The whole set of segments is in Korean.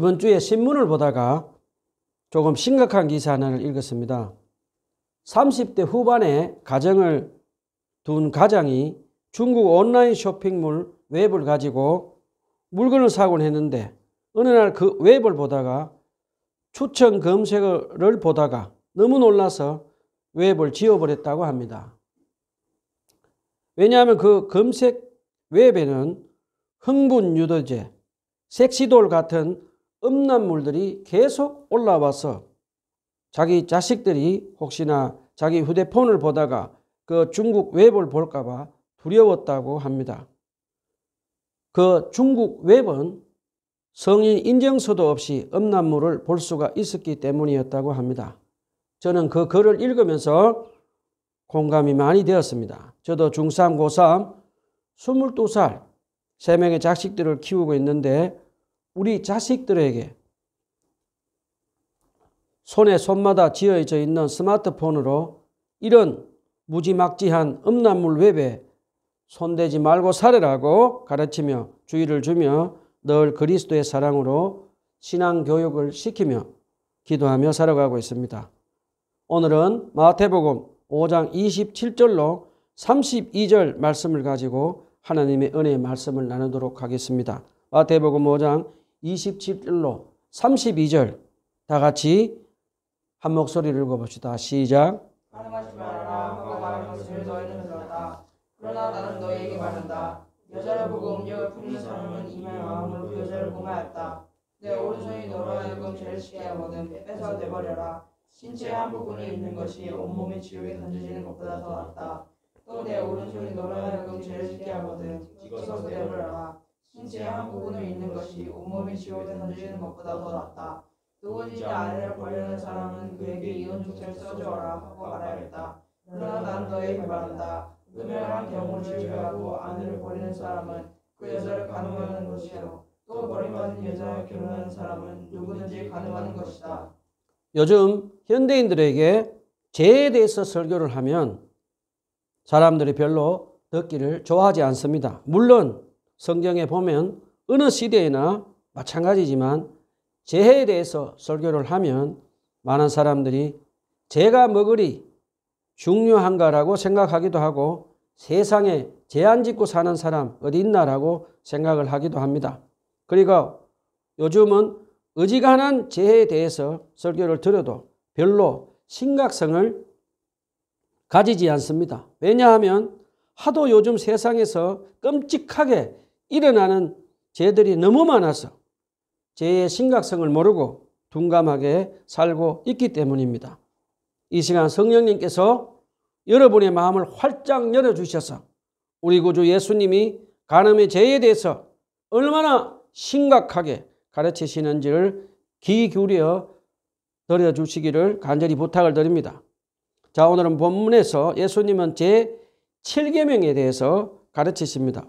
이번 주에 신문을 보다가 조금 심각한 기사 하나를 읽었습니다. 30대 후반의 가정을 둔 가장이 중국 온라인 쇼핑몰 웹을 가지고 물건을 사곤 했는데 어느 날 그 웹을 보다가 추천 검색어를 보다가 너무 놀라서 웹을 지워버렸다고 합니다. 왜냐하면 그 검색 웹에는 흥분 유도제, 섹시돌 같은 음란물들이 계속 올라와서 자기 자식들이 혹시나 자기 휴대폰을 보다가 그 중국 웹을 볼까봐 두려웠다고 합니다. 그 중국 웹은 성인 인증서도 없이 음란물을 볼 수가 있었기 때문이었다고 합니다. 저는 그 글을 읽으면서 공감이 많이 되었습니다. 저도 중3, 고3, 22살 3명의 자식들을 키우고 있는데 우리 자식들에게 손에 손마다 쥐어져 있는 스마트폰으로 이런 무지막지한 음란물 웹에 손대지 말고 살으라고 가르치며 주의를 주며 늘 그리스도의 사랑으로 신앙교육을 시키며 기도하며 살아가고 있습니다. 오늘은 마태복음 5장 27절로 32절 말씀을 가지고 하나님의 은혜의 말씀을 나누도록 하겠습니다. 마태복음 5장 27절로 32절 다 같이 한 목소리를 읽어봅시다. 시작. 가늠하지 말아라 하고 말한 것을 너희는 들었다. 그러나 나는 너희에게 말한다. 여자를 보고 음욕을 품는 사람은 이미 마음으로 그 여자를 공하였다. 내 오른손이 너로 하여금 죄를 짓게 하거든 뺏어 내버려라. 신체의 한 부분이 있는 것이 온몸의 지옥에 던져지는 것보다 더 낫다. 또 내 오른손이 너로 하여금 죄를 짓게 하거든 찍어서 내버려라. 신체의 한 부분이 있는 것이 온몸의 지옥에 던져지는 것보다 더 낫다. 누구든지 아내를 버리는 사람은 그에게 이혼 중죄를 써주어라 하고 말하였다. 그러나 나는 너에게 말한다. 음행한 경우를 제외하고 아내를 버리는 사람은 그 여자를 간음하는 것이요 또 버림받은 여자와 결혼하는 사람은 누구든지 간음하는 것이다. 요즘 현대인들에게 죄에 대해서 설교를 하면 사람들이 별로 듣기를 좋아하지 않습니다. 물론 성경에 보면 어느 시대에나 마찬가지지만 죄에 대해서 설교를 하면 많은 사람들이 죄가 뭐그리 중요한가라고 생각하기도 하고 세상에 죄 안 짓고 사는 사람 어디 있나라고 생각을 하기도 합니다. 그리고 요즘은 어지간한 죄에 대해서 설교를 들어도 별로 심각성을 가지지 않습니다. 왜냐하면 하도 요즘 세상에서 끔찍하게 일어나는 죄들이 너무 많아서 죄의 심각성을 모르고 둔감하게 살고 있기 때문입니다. 이 시간 성령님께서 여러분의 마음을 활짝 열어주셔서 우리 구주 예수님이 간음의 죄에 대해서 얼마나 심각하게 가르치시는지를 귀 기울여 들어주시기를 간절히 부탁을 드립니다. 자, 오늘은 본문에서 예수님은 제7계명에 대해서 가르치십니다.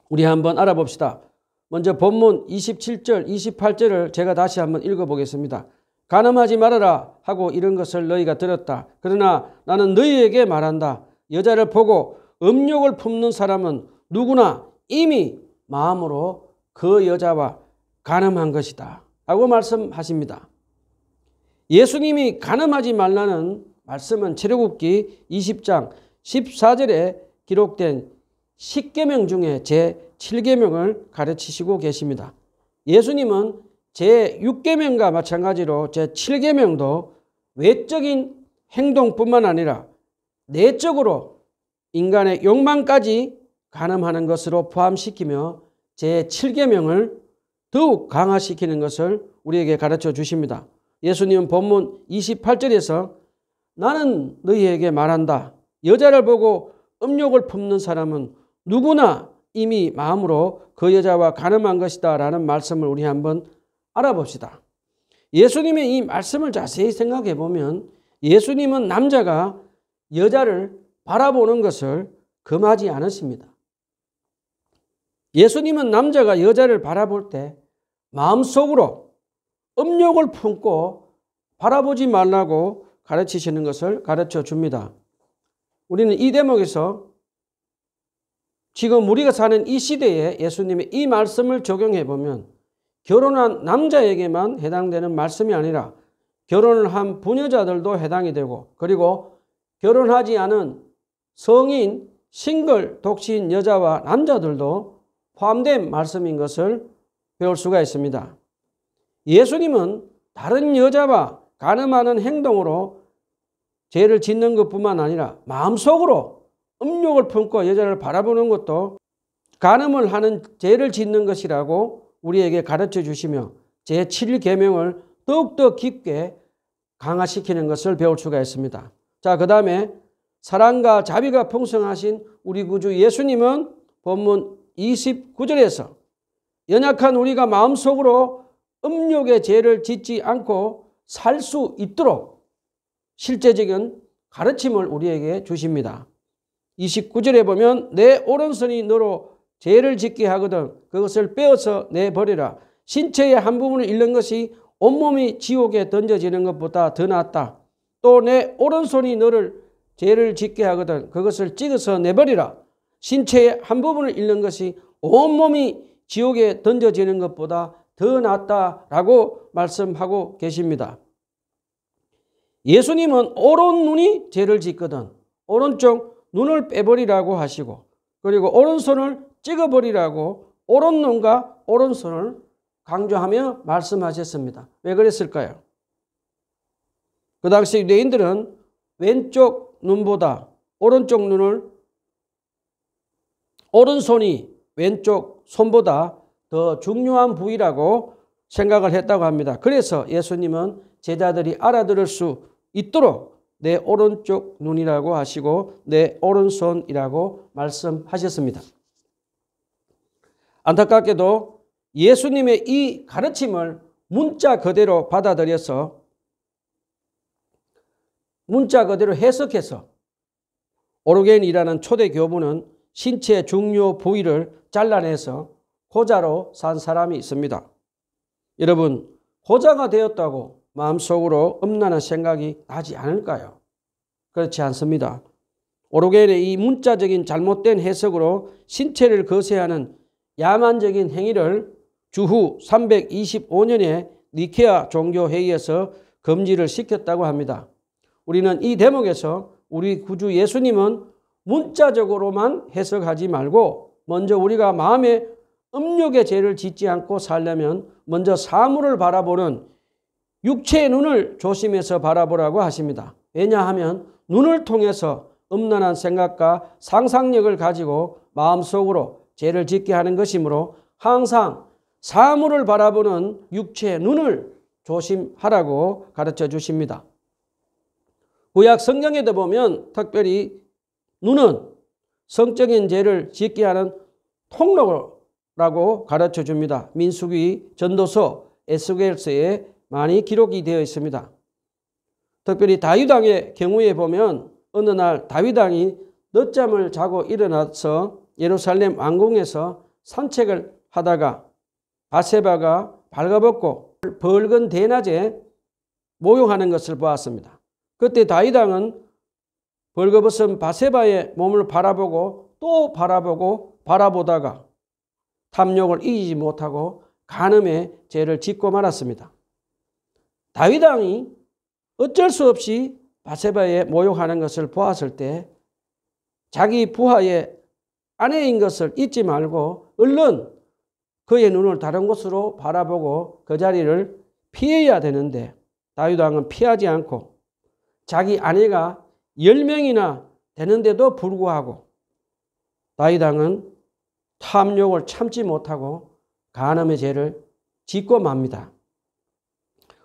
우리 한번 알아봅시다. 먼저 본문 27절, 28절을 제가 다시 한번 읽어보겠습니다. 간음하지 말아라 하고 이런 것을 너희가 들었다. 그러나 나는 너희에게 말한다. 여자를 보고 음욕을 품는 사람은 누구나 이미 마음으로 그 여자와 간음한 것이다 라고 말씀하십니다. 예수님이 간음하지 말라는 말씀은 출애굽기 20장 14절에 기록된 10계명 중에 제7계명을 가르치시고 계십니다. 예수님은 제6계명과 마찬가지로 제7계명도 외적인 행동뿐만 아니라 내적으로 인간의 욕망까지 간음하는 것으로 포함시키며 제7계명을 더욱 강화시키는 것을 우리에게 가르쳐 주십니다. 예수님은 본문 28절에서 나는 너희에게 말한다. 여자를 보고 음욕을 품는 사람은 누구나 이미 마음으로 그 여자와 간음한 것이다 라는 말씀을 우리 한번 알아봅시다. 예수님의 이 말씀을 자세히 생각해 보면 예수님은 남자가 여자를 바라보는 것을 금하지 않으십니다. 예수님은 남자가 여자를 바라볼 때 마음속으로 음욕을 품고 바라보지 말라고 가르치시는 것을 가르쳐 줍니다. 우리는 이 대목에서 지금 우리가 사는 이 시대에 예수님의 이 말씀을 적용해 보면 결혼한 남자에게만 해당되는 말씀이 아니라 결혼을 한 부녀자들도 해당이 되고, 그리고 결혼하지 않은 성인, 싱글, 독신 여자와 남자들도 포함된 말씀인 것을 배울 수가 있습니다. 예수님은 다른 여자와 간음하는 행동으로 죄를 짓는 것뿐만 아니라 마음속으로 음욕을 품고 여자를 바라보는 것도 간음을 하는 죄를 짓는 것이라고 우리에게 가르쳐 주시며 제7계명을 더욱더 깊게 강화시키는 것을 배울 수가 있습니다. 자, 그 다음에 사랑과 자비가 풍성하신 우리 구주 예수님은 본문 29절에서 연약한 우리가 마음속으로 음욕의 죄를 짓지 않고 살 수 있도록 실제적인 가르침을 우리에게 주십니다. 29절에 보면 내 오른손이 너로 죄를 짓게 하거든 그것을 빼어서 내버리라. 신체의 한 부분을 잃는 것이 온몸이 지옥에 던져지는 것보다 더 낫다. 또 내 오른손이 너를 죄를 짓게 하거든 그것을 찍어서 내버리라. 신체의 한 부분을 잃는 것이 온몸이 지옥에 던져지는 것보다 더 낫다라고 말씀하고 계십니다. 예수님은 오른 눈이 죄를 짓거든 오른쪽 눈을 빼버리라고 하시고, 그리고 오른손을 찍어버리라고 오른눈과 오른손을 강조하며 말씀하셨습니다. 왜 그랬을까요? 그 당시 유대인들은 왼쪽 눈보다 오른쪽 눈을, 오른손이 왼쪽 손보다 더 중요한 부위라고 생각을 했다고 합니다. 그래서 예수님은 제자들이 알아들을 수 있도록 내 오른쪽 눈이라고 하시고 내 오른손이라고 말씀하셨습니다. 안타깝게도 예수님의 이 가르침을 문자 그대로 받아들여서 문자 그대로 해석해서 오르겐이라는 초대 교부는 신체의 중요 부위를 잘라내서 고자로 산 사람이 있습니다. 여러분, 고자가 되었다고 마음속으로 음란한 생각이 나지 않을까요? 그렇지 않습니다. 오르겐의 이 문자적인 잘못된 해석으로 신체를 거세하는 야만적인 행위를 주후 325년에 니케아 종교회의에서 금지를 시켰다고 합니다. 우리는 이 대목에서 우리 구주 예수님은 문자적으로만 해석하지 말고 먼저 우리가 마음에 음욕의 죄를 짓지 않고 살려면 먼저 사물을 바라보는 육체의 눈을 조심해서 바라보라고 하십니다. 왜냐하면 눈을 통해서 음란한 생각과 상상력을 가지고 마음속으로 죄를 짓게 하는 것이므로 항상 사물을 바라보는 육체의 눈을 조심하라고 가르쳐 주십니다. 구약 성경에도 보면 특별히 눈은 성적인 죄를 짓게 하는 통로라고 가르쳐 줍니다. 민수기, 전도서, 에스겔서에 많이 기록이 되어 있습니다. 특별히 다윗 왕의 경우에 보면 어느 날 다윗 왕이 늦잠을 자고 일어나서 예루살렘 왕궁에서 산책을 하다가 바세바가 발가벗고 붉은 대낮에 모욕하는 것을 보았습니다. 그때 다윗 왕은 벌거벗은 바세바의 몸을 바라보고 또 바라보고 바라보다가 탐욕을 이기지 못하고 간음의 죄를 짓고 말았습니다. 다윗 왕이 어쩔 수 없이 바세바의 모욕하는 것을 보았을 때 자기 부하의 아내인 것을 잊지 말고 얼른 그의 눈을 다른 곳으로 바라보고 그 자리를 피해야 되는데 다윗 왕은 피하지 않고 자기 아내가 10명이나 되는데도 불구하고 다윗 왕은 탐욕을 참지 못하고 간음의 죄를 짓고 맙니다.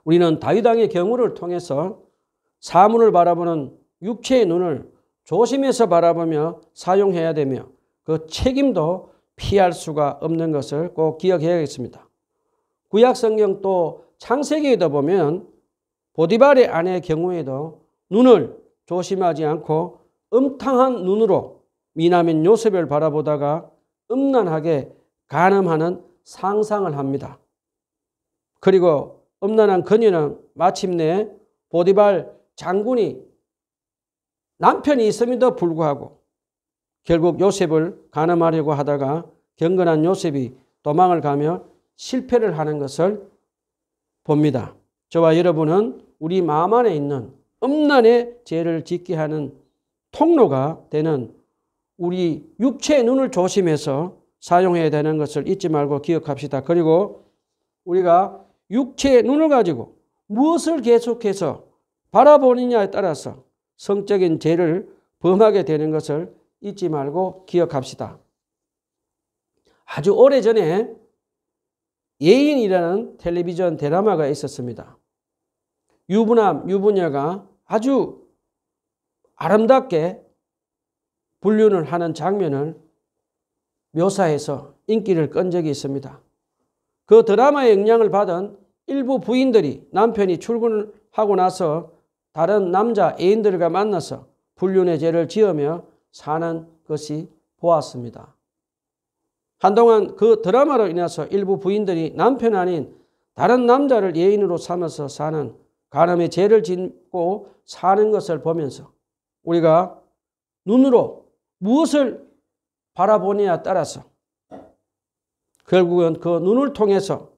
우리는 다윗 왕의 경우를 통해서 사물을 바라보는 육체의 눈을 조심해서 바라보며 사용해야 되며 그 책임도 피할 수가 없는 것을 꼭 기억해야겠습니다. 구약 성경 또 창세기에도 보면 보디발의 아내의 경우에도 눈을 조심하지 않고 음탕한 눈으로 미남인 요셉을 바라보다가 음란하게 간음하는 상상을 합니다. 그리고 음란한 그녀는 마침내 보디발 장군이 남편이 있음에도 불구하고 결국 요셉을 간음하려고 하다가 경건한 요셉이 도망을 가며 실패를 하는 것을 봅니다. 저와 여러분은 우리 마음 안에 있는 음란의 죄를 짓게 하는 통로가 되는 우리 육체의 눈을 조심해서 사용해야 되는 것을 잊지 말고 기억합시다. 그리고 우리가 육체의 눈을 가지고 무엇을 계속해서 바라보느냐에 따라서 성적인 죄를 범하게 되는 것을 잊지 말고 기억합시다. 아주 오래전에 예인이라는 텔레비전 드라마가 있었습니다. 유부남, 유부녀가 아주 아름답게 불륜을 하는 장면을 묘사해서 인기를 끈 적이 있습니다. 그 드라마의 영향을 받은 일부 부인들이 남편이 출근을 하고 나서 다른 남자 애인들과 만나서 불륜의 죄를 지으며 사는 것이 보았습니다. 한동안 그 드라마로 인해서 일부 부인들이 남편 아닌 다른 남자를 애인으로 삼아서 사는 간음의 죄를 짓고 사는 것을 보면서 우리가 눈으로 무엇을 바라보느냐에 따라서 결국은 그 눈을 통해서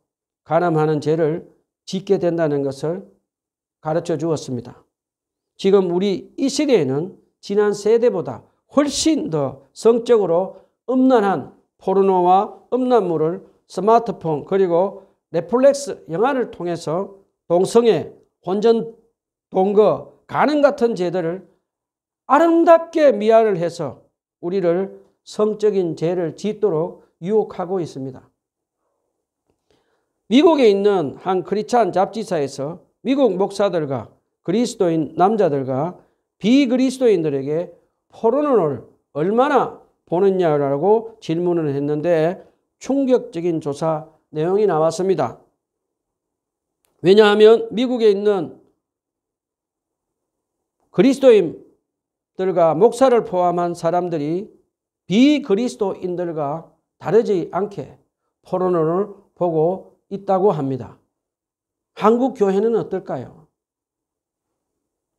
간음하는 죄를 짓게 된다는 것을 가르쳐 주었습니다. 지금 우리 이 시대에는 지난 세대보다 훨씬 더 성적으로 음란한 포르노와 음란물을 스마트폰 그리고 넷플릭스 영화를 통해서 동성애, 혼전, 동거, 간음 같은 죄들을 아름답게 미화를 해서 우리를 성적인 죄를 짓도록 유혹하고 있습니다. 미국에 있는 한 크리스찬 잡지사에서 미국 목사들과 그리스도인 남자들과 비그리스도인들에게 포르노를 얼마나 보느냐라고 질문을 했는데 충격적인 조사 내용이 나왔습니다. 왜냐하면 미국에 있는 그리스도인들과 목사를 포함한 사람들이 비그리스도인들과 다르지 않게 포르노를 보고 있다고 합니다. 한국 교회는 어떨까요?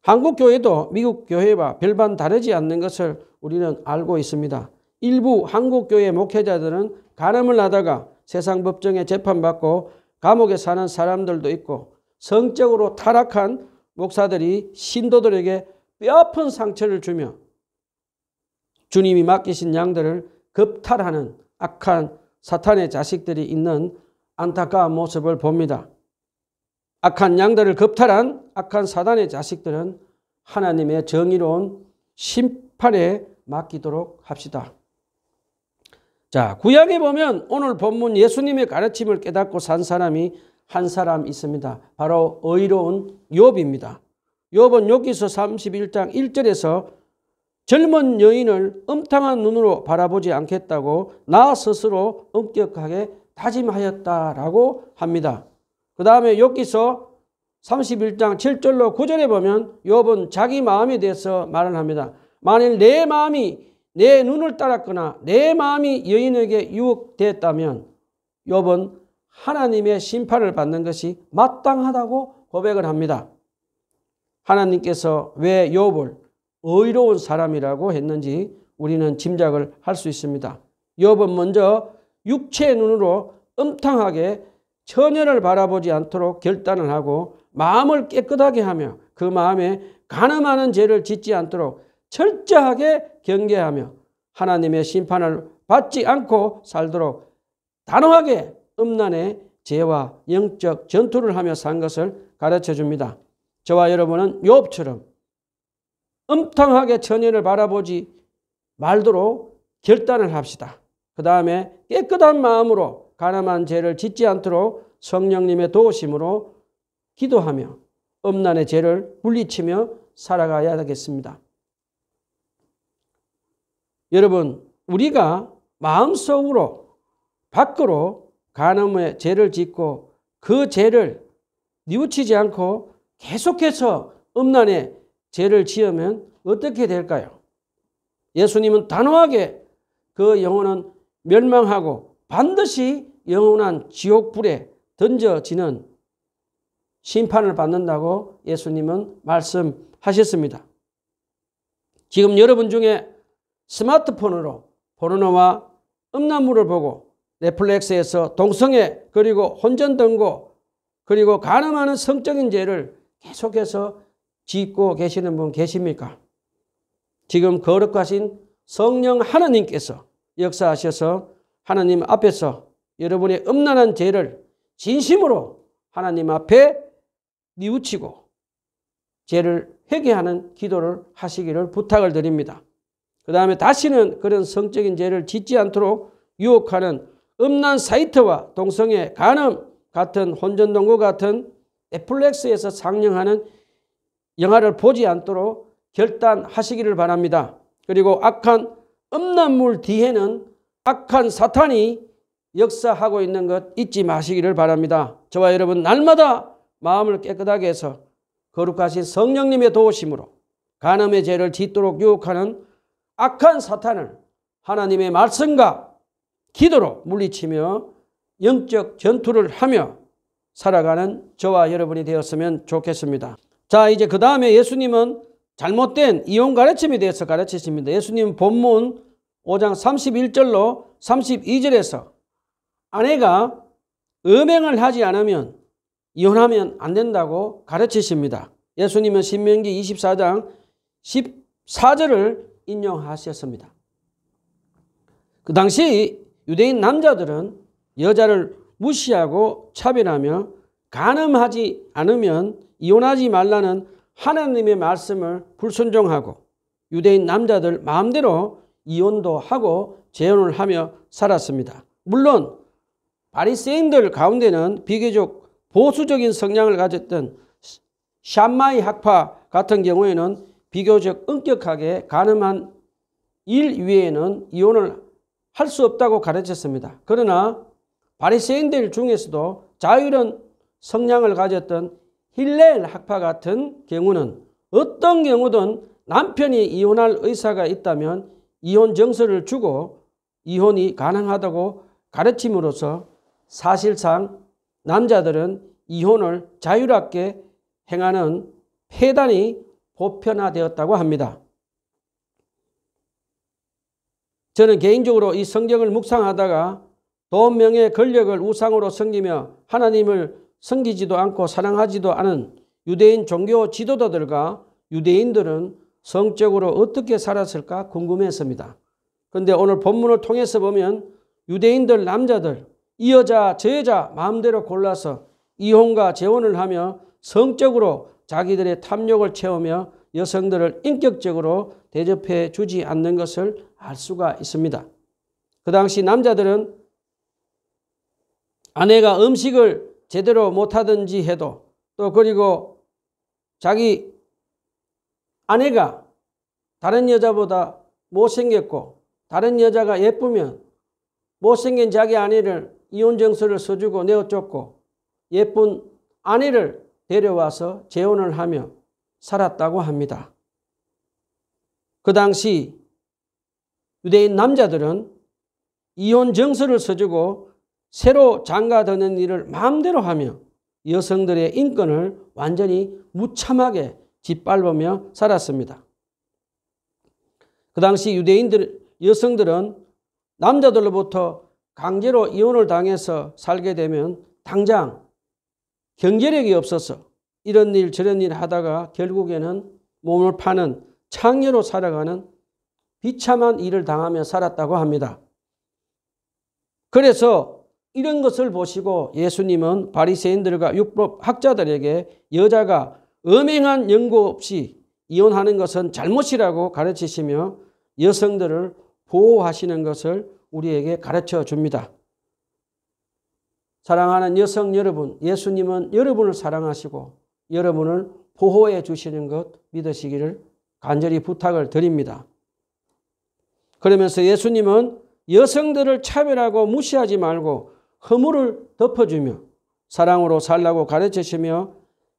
한국 교회도 미국 교회와 별반 다르지 않는 것을 우리는 알고 있습니다. 일부 한국 교회 목회자들은 간음을 하다가 세상 법정에 재판받고 감옥에 사는 사람들도 있고 성적으로 타락한 목사들이 신도들에게 뼈아픈 상처를 주며 주님이 맡기신 양들을 겁탈하는 악한 사탄의 자식들이 있는 안타까운 모습을 봅니다. 악한 양들을 겁탈한 악한 사단의 자식들은 하나님의 정의로운 심판에 맡기도록 합시다. 자, 구약에 보면 오늘 본문 예수님의 가르침을 깨닫고 산 사람이 한 사람 있습니다. 바로 의로운 욥입니다. 욥은 욥기서 31장 1절에서 젊은 여인을 음탕한 눈으로 바라보지 않겠다고 나 스스로 엄격하게 다짐하였다라고 합니다. 그 다음에 욥기서 31장 7절로 9절에 보면 욥은 자기 마음에 대해서 말을 합니다. 만일 내 마음이 내 눈을 따랐거나 내 마음이 여인에게 유혹되었다면 욥은 하나님의 심판을 받는 것이 마땅하다고 고백을 합니다. 하나님께서 왜 욥을 의로운 사람이라고 했는지 우리는 짐작을 할 수 있습니다. 욥은 먼저 육체의 눈으로 음탕하게 처녀를 바라보지 않도록 결단을 하고 마음을 깨끗하게 하며 그 마음에 간음하는 죄를 짓지 않도록 철저하게 경계하며 하나님의 심판을 받지 않고 살도록 단호하게 음란의 죄와 영적 전투를 하며 산 것을 가르쳐 줍니다. 저와 여러분은 욥처럼 음탕하게 처녀를 바라보지 말도록 결단을 합시다. 그 다음에 깨끗한 마음으로 간음한 죄를 짓지 않도록 성령님의 도우심으로 기도하며 음란의 죄를 물리치며 살아가야 되겠습니다. 여러분, 우리가 마음속으로 밖으로 간음의 죄를 짓고 그 죄를 뉘우치지 않고 계속해서 음란의 죄를 지으면 어떻게 될까요? 예수님은 단호하게 그 영혼은 멸망하고 반드시 영원한 지옥불에 던져지는 심판을 받는다고 예수님은 말씀하셨습니다. 지금 여러분 중에 스마트폰으로 포르노와 음란물을 보고 넷플릭스에서 동성애 그리고 혼전등고 그리고 간음하는 성적인 죄를 계속해서 짓고 계시는 분 계십니까? 지금 거룩하신 성령 하나님께서 역사하셔서 하나님 앞에서 여러분의 음란한 죄를 진심으로 하나님 앞에 뉘우치고 죄를 회개하는 기도를 하시기를 부탁을 드립니다. 그 다음에 다시는 그런 성적인 죄를 짓지 않도록 유혹하는 음란 사이트와 동성애, 간음 같은 혼전동거 같은 넷플릭스에서 상영하는 영화를 보지 않도록 결단하시기를 바랍니다. 그리고 악한 음란물 뒤에는 악한 사탄이 역사하고 있는 것 잊지 마시기를 바랍니다. 저와 여러분 날마다 마음을 깨끗하게 해서 거룩하신 성령님의 도우심으로 간음의 죄를 짓도록 유혹하는 악한 사탄을 하나님의 말씀과 기도로 물리치며 영적 전투를 하며 살아가는 저와 여러분이 되었으면 좋겠습니다. 자, 이제 그 다음에 예수님은 잘못된 이혼 가르침에 대해서 가르치십니다. 예수님 본문 5장 31절로 32절에서 아내가 음행을 하지 않으면 이혼하면 안 된다고 가르치십니다. 예수님은 신명기 24장 14절을 인용하셨습니다. 그 당시 유대인 남자들은 여자를 무시하고 차별하며 간음하지 않으면 이혼하지 말라는 하나님의 말씀을 불순종하고 유대인 남자들 마음대로 이혼도 하고 재혼을 하며 살았습니다. 물론 바리새인들 가운데는 비교적 보수적인 성향을 가졌던 샴마이 학파 같은 경우에는 비교적 엄격하게 간음한 일 외에는 이혼을 할 수 없다고 가르쳤습니다. 그러나 바리새인들 중에서도 자유로운 성향을 가졌던 힐렐 학파 같은 경우는 어떤 경우든 남편이 이혼할 의사가 있다면 이혼 정서를 주고 이혼이 가능하다고 가르침으로써 사실상 남자들은 이혼을 자유롭게 행하는 폐단이 보편화되었다고 합니다. 저는 개인적으로 이 성경을 묵상하다가 돈, 명예, 권력을 우상으로 섬기며 하나님을 섬기지도 않고 사랑하지도 않은 유대인 종교 지도자들과 유대인들은 성적으로 어떻게 살았을까 궁금했습니다. 그런데 오늘 본문을 통해서 보면 유대인들 남자들 이 여자 저 여자 마음대로 골라서 이혼과 재혼을 하며 성적으로 자기들의 탐욕을 채우며 여성들을 인격적으로 대접해 주지 않는 것을 알 수가 있습니다. 그 당시 남자들은 아내가 음식을 제대로 못하든지 해도 또 그리고 자기 아내가 다른 여자보다 못생겼고 다른 여자가 예쁘면 못생긴 자기 아내를 이혼 정서를 써주고 내어쫓고 예쁜 아내를 데려와서 재혼을 하며 살았다고 합니다. 그 당시 유대인 남자들은 이혼 정서를 써주고 새로 장가드는 일을 마음대로 하며 여성들의 인권을 완전히 무참하게 짓밟으며 살았습니다. 그 당시 유대인들 여성들은 남자들로부터 강제로 이혼을 당해서 살게 되면 당장 경제력이 없어서 이런 일 저런 일 하다가 결국에는 몸을 파는 창녀로 살아가는 비참한 일을 당하며 살았다고 합니다. 그래서 이런 것을 보시고 예수님은 바리새인들과 율법 학자들에게 여자가 음행한 연고 없이 이혼하는 것은 잘못이라고 가르치시며 여성들을 보호하시는 것을 우리에게 가르쳐 줍니다. 사랑하는 여성 여러분, 예수님은 여러분을 사랑하시고 여러분을 보호해 주시는 것 믿으시기를 간절히 부탁을 드립니다. 그러면서 예수님은 여성들을 차별하고 무시하지 말고 허물을 덮어주며 사랑으로 살라고 가르치시며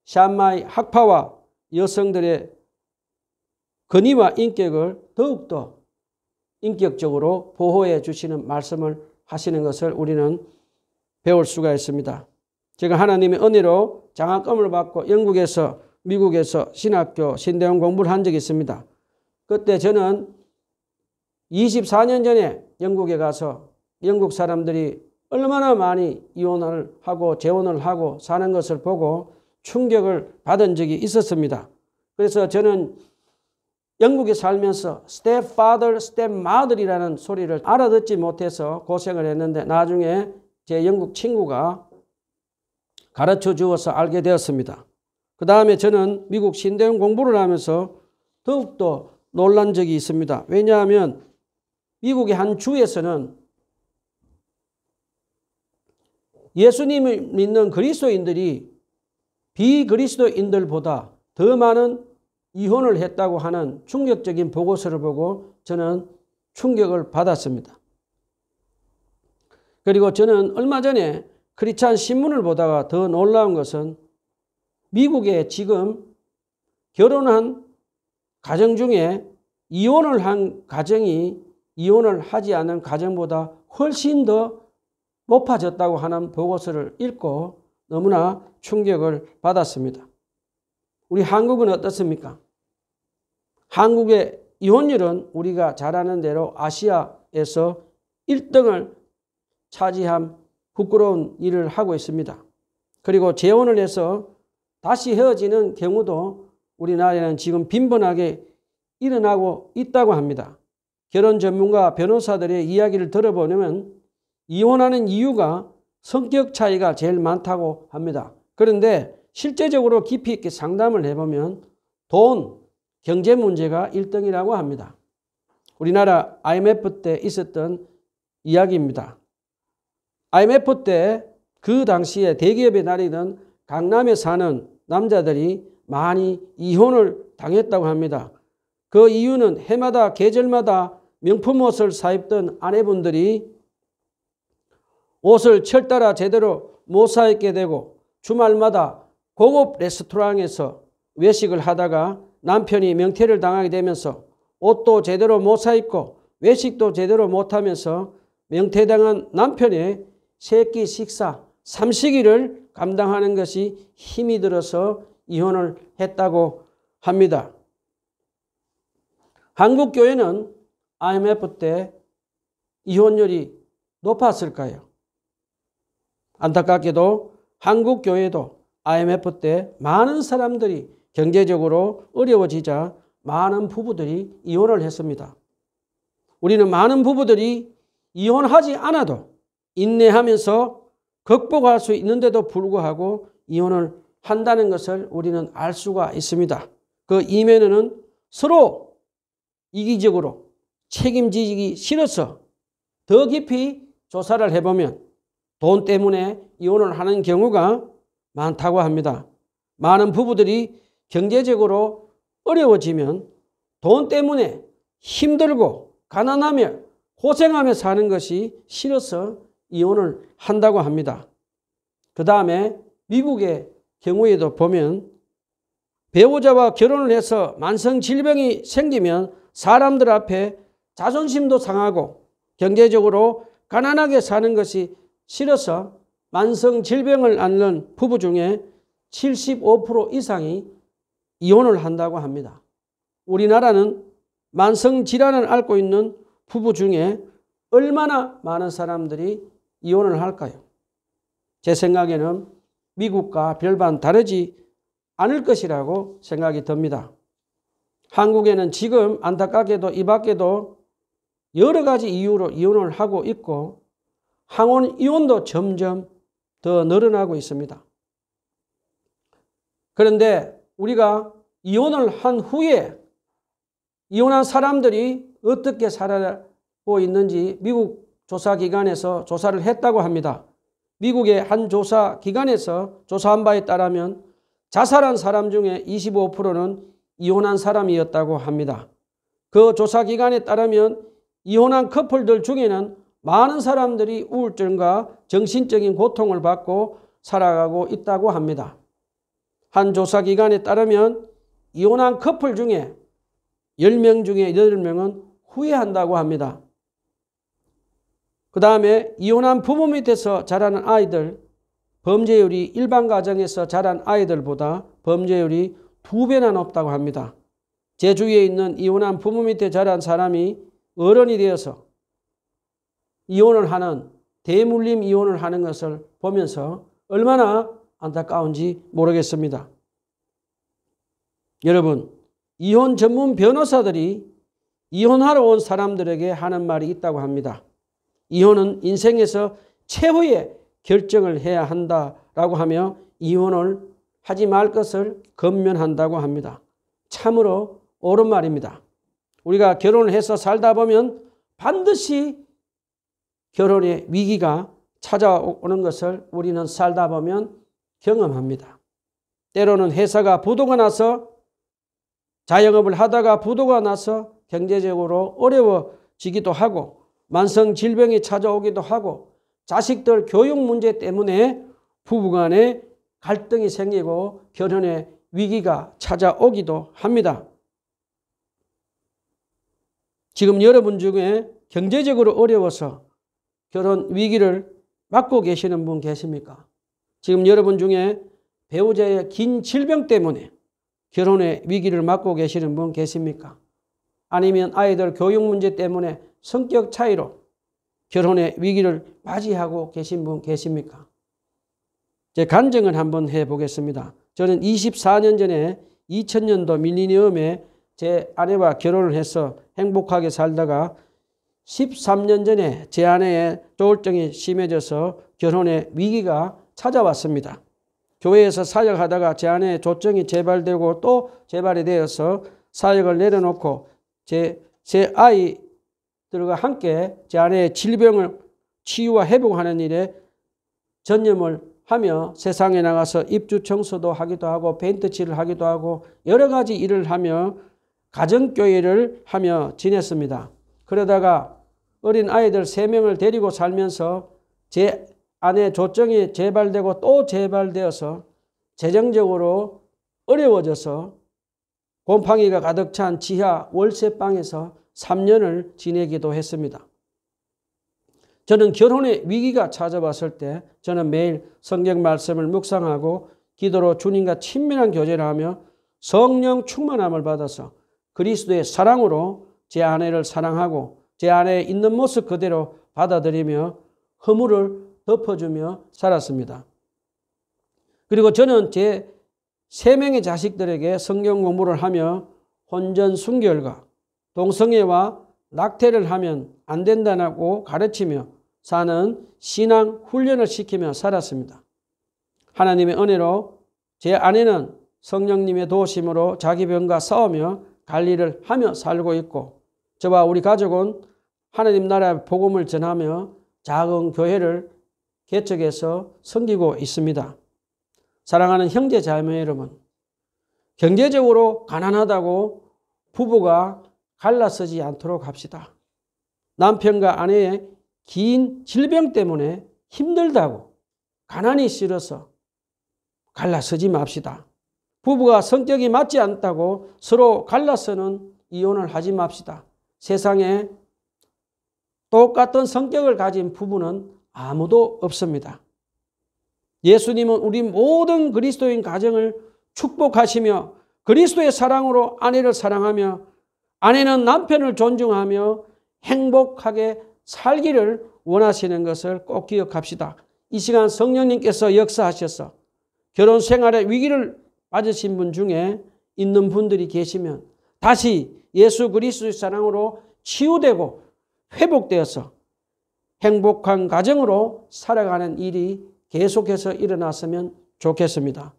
샴마이 학파와 여성들의 권위와 인격을 더욱더 인격적으로 보호해 주시는 말씀을 하시는 것을 우리는 배울 수가 있습니다. 제가 하나님의 은혜로 장학금을 받고 영국에서 미국에서 신학교 신대원 공부를 한 적이 있습니다. 그때 저는 24년 전에 영국에 가서 영국 사람들이 얼마나 많이 이혼을 하고 재혼을 하고 사는 것을 보고 충격을 받은 적이 있었습니다. 그래서 저는 영국에 살면서 stepfather, stepmother이라는 소리를 알아듣지 못해서 고생을 했는데 나중에 제 영국 친구가 가르쳐 주어서 알게 되었습니다. 그 다음에 저는 미국 신대원 공부를 하면서 더욱더 놀란 적이 있습니다. 왜냐하면 미국의 한 주에서는 예수님을 믿는 그리스도인들이 비그리스도인들보다 더 많은 이혼을 했다고 하는 충격적인 보고서를 보고 저는 충격을 받았습니다. 그리고 저는 얼마 전에 크리스찬 신문을 보다가 더 놀라운 것은 미국에 지금 결혼한 가정 중에 이혼을 한 가정이 이혼을 하지 않은 가정보다 훨씬 더 높아졌다고 하는 보고서를 읽고 너무나 충격을 받았습니다. 우리 한국은 어떻습니까? 한국의 이혼율은 우리가 잘 아는 대로 아시아에서 1등을 차지한 부끄러운 일을 하고 있습니다. 그리고 재혼을 해서 다시 헤어지는 경우도 우리나라에는 지금 빈번하게 일어나고 있다고 합니다. 결혼 전문가 변호사들의 이야기를 들어보면 이혼하는 이유가 성격 차이가 제일 많다고 합니다. 그런데 실제적으로 깊이 있게 상담을 해보면 돈, 경제 문제가 1등이라고 합니다. 우리나라 IMF 때 있었던 이야기입니다. IMF 때 그 당시에 대기업에 다니던 강남에 사는 남자들이 많이 이혼을 당했다고 합니다. 그 이유는 해마다 계절마다 명품 옷을 사입던 아내분들이 옷을 철따라 제대로 못 사입게 되고 주말마다 고급 레스토랑에서 외식을 하다가 남편이 명태를 당하게 되면서 옷도 제대로 못 사입고 외식도 제대로 못하면서 명태당한 남편의 세끼 식사, 삼식이를 감당하는 것이 힘이 들어서 이혼을 했다고 합니다. 한국 교회는 IMF 때 이혼율이 높았을까요? 안타깝게도 한국 교회도 IMF 때 많은 사람들이 경제적으로 어려워지자 많은 부부들이 이혼을 했습니다. 우리는 많은 부부들이 이혼하지 않아도 인내하면서 극복할 수 있는데도 불구하고 이혼을 한다는 것을 우리는 알 수가 있습니다. 그 이면에는 서로 이기적으로 책임지기 싫어서 더 깊이 조사를 해보면 돈 때문에 이혼을 하는 경우가 많다고 합니다. 많은 부부들이 경제적으로 어려워지면 돈 때문에 힘들고 가난하며 고생하며 사는 것이 싫어서 이혼을 한다고 합니다. 그 다음에 미국의 경우에도 보면 배우자와 결혼을 해서 만성질병이 생기면 사람들 앞에 자존심도 상하고 경제적으로 가난하게 사는 것이 싫어서 만성질병을 앓는 부부 중에 75% 이상이 이혼을 한다고 합니다. 우리나라는 만성질환을 앓고 있는 부부 중에 얼마나 많은 사람들이 이혼을 할까요? 제 생각에는 미국과 별반 다르지 않을 것이라고 생각이 듭니다. 한국에는 지금 안타깝게도 이 밖에도 여러 가지 이유로 이혼을 하고 있고 항원 이혼도 점점 더 늘어나고 있습니다. 그런데 우리가 이혼을 한 후에 이혼한 사람들이 어떻게 살아가고 있는지 미국 조사기관에서 조사를 했다고 합니다. 미국의 한 조사기관에서 조사한 바에 따르면 자살한 사람 중에 25%는 이혼한 사람이었다고 합니다. 그 조사기관에 따르면 이혼한 커플들 중에는 많은 사람들이 우울증과 정신적인 고통을 받고 살아가고 있다고 합니다. 한 조사기관에 따르면 이혼한 커플 중에 10명 중에 8명은 후회한다고 합니다. 그 다음에 이혼한 부모 밑에서 자라는 아이들, 범죄율이 일반 가정에서 자란 아이들보다 범죄율이 2배나 높다고 합니다. 제 주위에 있는 이혼한 부모 밑에 자란 사람이 어른이 되어서 이혼을 하는 대물림 이혼을 하는 것을 보면서 얼마나 안타까운지 모르겠습니다. 여러분, 이혼 전문 변호사들이 이혼하러 온 사람들에게 하는 말이 있다고 합니다. 이혼은 인생에서 최후의 결정을 해야 한다라고 하며 이혼을 하지 말 것을 권면한다고 합니다. 참으로 옳은 말입니다. 우리가 결혼을 해서 살다 보면 반드시 결혼의 위기가 찾아오는 것을 우리는 살다 보면 경험합니다. 때로는 회사가 부도가 나서 자영업을 하다가 부도가 나서 경제적으로 어려워지기도 하고 만성 질병이 찾아오기도 하고 자식들 교육 문제 때문에 부부간에 갈등이 생기고 결혼의 위기가 찾아오기도 합니다. 지금 여러분 중에 경제적으로 어려워서 결혼 위기를 맞고 계시는 분 계십니까? 지금 여러분 중에 배우자의 긴 질병 때문에 결혼의 위기를 맞고 계시는 분 계십니까? 아니면 아이들 교육 문제 때문에 성격 차이로 결혼의 위기를 맞이하고 계신 분 계십니까? 제 간증을 한번 해보겠습니다. 저는 24년 전에 2000년도 밀리니엄에 제 아내와 결혼을 해서 행복하게 살다가 13년 전에 제 아내의 조울증이 심해져서 결혼의 위기가 찾아왔습니다. 교회에서 사역하다가 제 아내의 조증이 재발되고 또 재발이 되어서 사역을 내려놓고 제 아이들과 함께 제 아내의 질병을 치유와 회복하는 일에 전념을 하며 세상에 나가서 입주 청소도 하기도 하고 페인트 칠을 하기도 하고 여러 가지 일을 하며 가정교회를 하며 지냈습니다. 그러다가 어린 아이들 3명을 데리고 살면서 제 아내 조증이 재발되고 또 재발되어서 재정적으로 어려워져서 곰팡이가 가득 찬 지하 월세방에서 3년을 지내기도 했습니다. 저는 결혼의 위기가 찾아왔을 때 저는 매일 성경 말씀을 묵상하고 기도로 주님과 친밀한 교제를 하며 성령 충만함을 받아서 그리스도의 사랑으로 제 아내를 사랑하고 제 아내의 있는 모습 그대로 받아들이며 허물을 덮어주며 살았습니다. 그리고 저는 제 3명의 자식들에게 성경 공부를 하며 혼전 순결과 동성애와 낙태를 하면 안 된다고 가르치며 사는 신앙 훈련을 시키며 살았습니다. 하나님의 은혜로 제 아내는 성령님의 도우심으로 자기 병과 싸우며 관리를 하며 살고 있고 저와 우리 가족은 하나님 나라의 복음을 전하며 작은 교회를 개척해서 섬기고 있습니다. 사랑하는 형제 자매 여러분, 경제적으로 가난하다고 부부가 갈라서지 않도록 합시다. 남편과 아내의 긴 질병 때문에 힘들다고 가난이 싫어서 갈라서지 맙시다. 부부가 성격이 맞지 않다고 서로 갈라서는 이혼을 하지 맙시다. 세상에 똑같은 성격을 가진 부부는 아무도 없습니다. 예수님은 우리 모든 그리스도인 가정을 축복하시며 그리스도의 사랑으로 아내를 사랑하며 아내는 남편을 존중하며 행복하게 살기를 원하시는 것을 꼭 기억합시다. 이 시간 성령님께서 역사하셔서 결혼 생활에 위기를 맞으신 분 중에 있는 분들이 계시면 다시 예수 그리스도의 사랑으로 치유되고 회복되어서 행복한 가정으로 살아가는 일이 계속해서 일어났으면 좋겠습니다.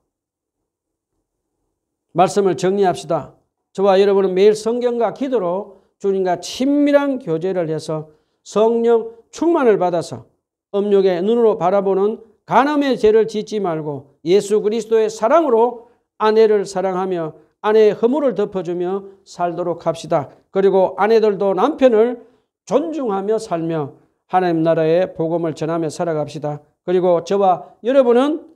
말씀을 정리합시다. 저와 여러분은 매일 성경과 기도로 주님과 친밀한 교제를 해서 성령 충만을 받아서 음욕의 눈으로 바라보는 간음의 죄를 짓지 말고 예수 그리스도의 사랑으로 아내를 사랑하며 아내의 허물을 덮어주며 살도록 합시다. 그리고 아내들도 남편을 존중하며 살며 하나님 나라의 복음을 전하며 살아갑시다. 그리고 저와 여러분은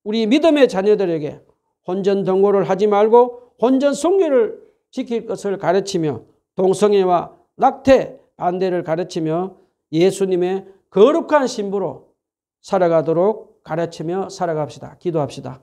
우리 믿음의 자녀들에게 혼전 동거를 하지 말고 혼전 순결을 지킬 것을 가르치며 동성애와 낙태 반대를 가르치며 예수님의 거룩한 신부로 살아가도록 가르치며 살아갑시다. 기도합시다.